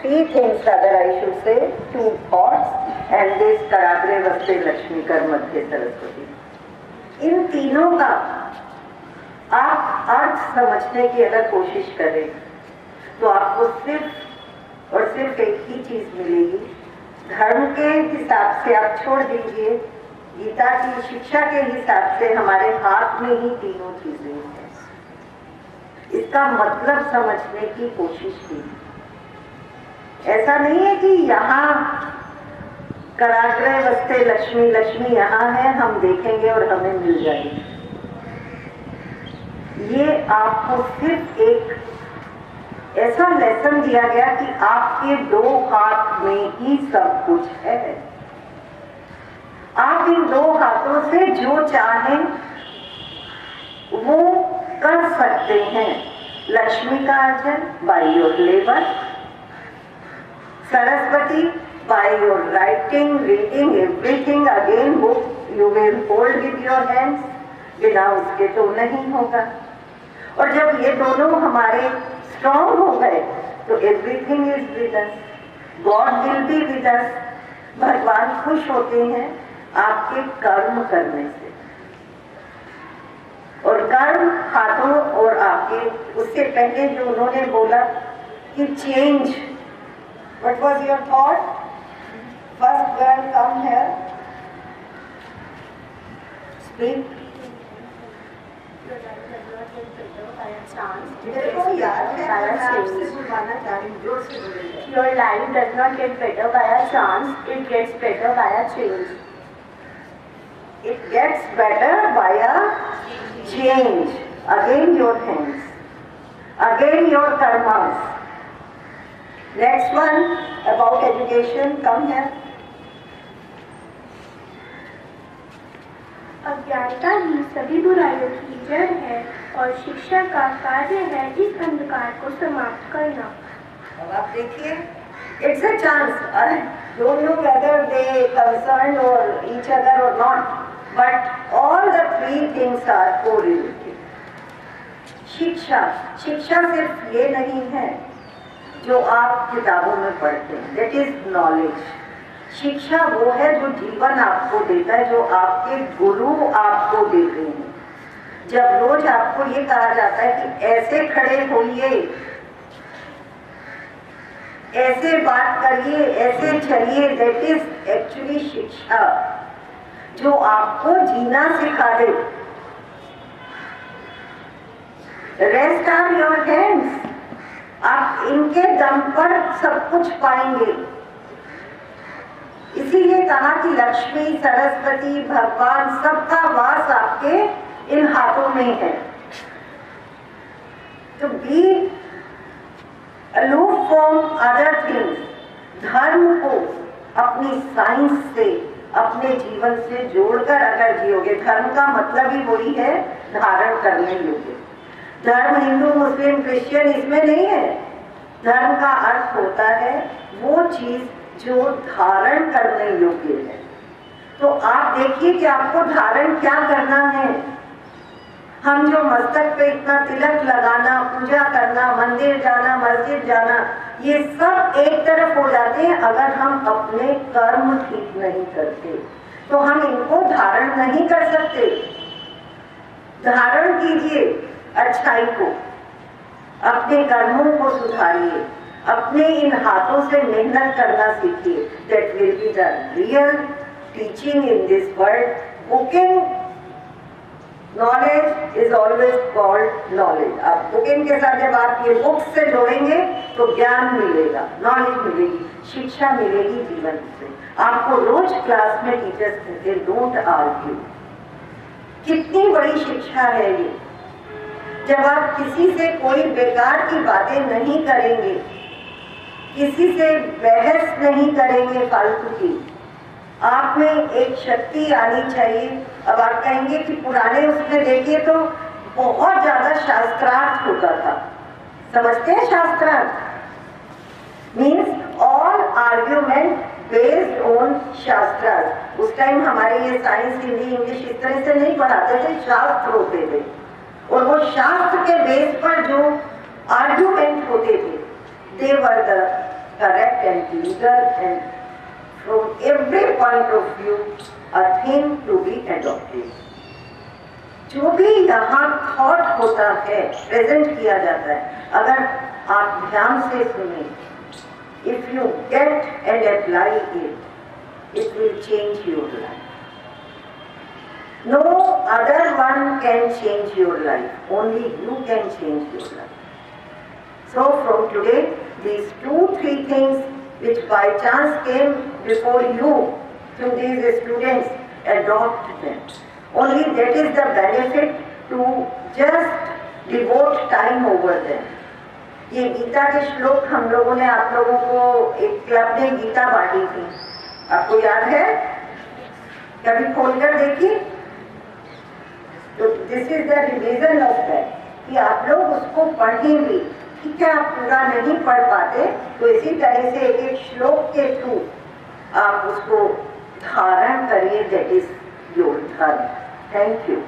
three things rather I should say, two thoughts, and this कराग्रे वस्ते लक्ष्मी कर मध्य सरस्वती। इन तीनों का आप अर्थ समझने की अगर कोशिश करें तो आपको सिर्फ और सिर्फ एक ही चीज मिलेगी। धर्म के हिसाब से आप छोड़ दीजिए, गीता की शिक्षा के हिसाब से हमारे हाथ में ही तीनों चीजें हैं। इसका मतलब समझने की कोशिश कीजिए। ऐसा नहीं है कि यहाँ कराग्रे वस्ते लक्ष्मी, लक्ष्मी यहाँ है, हम देखेंगे और हमें मिल जाएगी। ये आपको सिर्फ एक ऐसा लेसन दिया गया कि आपके दो हाथ में ही सब कुछ है। आप इन दो हाथों से जो चाहें वो कर सकते हैं। लक्ष्मी का अर्जन by your labour, Saraswati by your writing, reading, everything. Again book you will hold with your hands, बिना उसके तो नहीं होगा। और जब ये दोनों हमारे स्ट्रॉन्ग हो गए तो everything is with us, God will be with us. भगवान खुश होते हैं आपके कर्म करने से। और कर्म हाथों और आपके, उससे पहले जो उन्होंने बोला कि change, what was your thought? First girl come here, speak. Your life does not get better by a chance, it gets better by a change. It gets better by a change. Again your hands, again your karmas. Next one about education, come here. अज्ञानता ही सभी बुराइयों की जड़ है और शिक्षा का कार्य है इस अंधकार को समाप्त करना। अब आप देखिए, it's a chance. I don't know whether they concern और each other or not, but all the three things are correlated. शिक्षा, शिक्षा सिर्फ ये नहीं है जो आप किताबों में पढ़ते हैं, दैट इज नॉलेज। शिक्षा वो है जो जीवन आपको देता है, जो आपके गुरु आपको देते हैं। जब रोज आपको ये कहा जाता है कि ऐसे खड़े होइए, ऐसे बात करिए, ऐसे चलिए, दैट इज एक्चुअली शिक्षा जो आपको जीना सिखा दे। रेस्ट आर योर हैंड्स, आप इनके दम पर सब कुछ पाएंगे। इसीलिए कहा कि लक्ष्मी, सरस्वती, भगवान सबका वास आपके इन हाथों में है। तो be aloof from other things. धर्म को अपनी साइंस से, अपने जीवन से जोड़कर अगर जियोगे, धर्म का मतलब ही वही है धारण करने योग्य। धर्म हिंदू, मुस्लिम, क्रिश्चियन इसमें नहीं है। धर्म का अर्थ होता है वो चीज जो धारण करने योग्य है। तो आप देखिए कि आपको धारण क्या करना है। हम जो मस्तक पे इतना तिलक लगाना, पूजा करना, मंदिर जाना, मस्जिद जाना, ये सब एक तरफ हो जाते हैं अगर हम अपने कर्म ठीक नहीं करते। तो हम इनको धारण नहीं कर सकते। धारण कीजिए अच्छाई को, अपने कर्मों को सुधारिए, अपने इन हाथों से मेहनत करना सीखिए। That will be the real teaching in this world. Booking knowledge is always called knowledge. आप बुकिंग के साथ जब आप ये बुक्स से जोड़ेंगे तो ज्ञान मिलेगा, नॉलेज मिलेगी, शिक्षा मिलेगी जीवन से। आपको रोज क्लास में टीचर्स कहते हैं डोंट आर्ग्यू। कितनी बड़ी शिक्षा है ये। जब आप किसी से कोई बेकार की बातें नहीं करेंगे, किसी से बहस नहीं करेंगे फालतू की, आप में एक शक्ति आनी चाहिए। अब आप कहेंगे कि पुराने उसमें देखिए तो बहुत ज्यादा शास्त्रार्थ होता था। समझते हैं शास्त्रार्थ means all argument based on शास्त्रार्थ। उस टाइम हमारे ये साइंस, हिंदी, इंग्लिश इस तरह से नहीं पढ़ाते थे, शास्त्र होते थे। और वो शास्त्र के बेस पर जो आर्ग्यूमेंट होते थे, they were the correct and legal and from every point of view a thing to be adopted. जो भी यहाँ थॉट होता है, प्रेजेंट किया जाता है, अगर आप ध्यान से सुने, if you get and apply it, it will change your life. No other one can change your life. Only you can change your life. So from today, these 2-3 things which by chance came before you to these students, adopt them. Only that is the benefit to just devote time over them. ये गीता के श्लोक हम लोगों ने आप लोगों को एक क्लब ने गीता बांटी थी, आपको याद है? कभी खोलकर देखी? तो this is the revision of that कि आप लोग उसको पढ़ें भी। ठीक है, आप पूरा नहीं पढ़ पाते तो इसी तरह से एक एक श्लोक के थ्रू आप उसको धारण करिए, दैट इज योर धर्म। Thank you.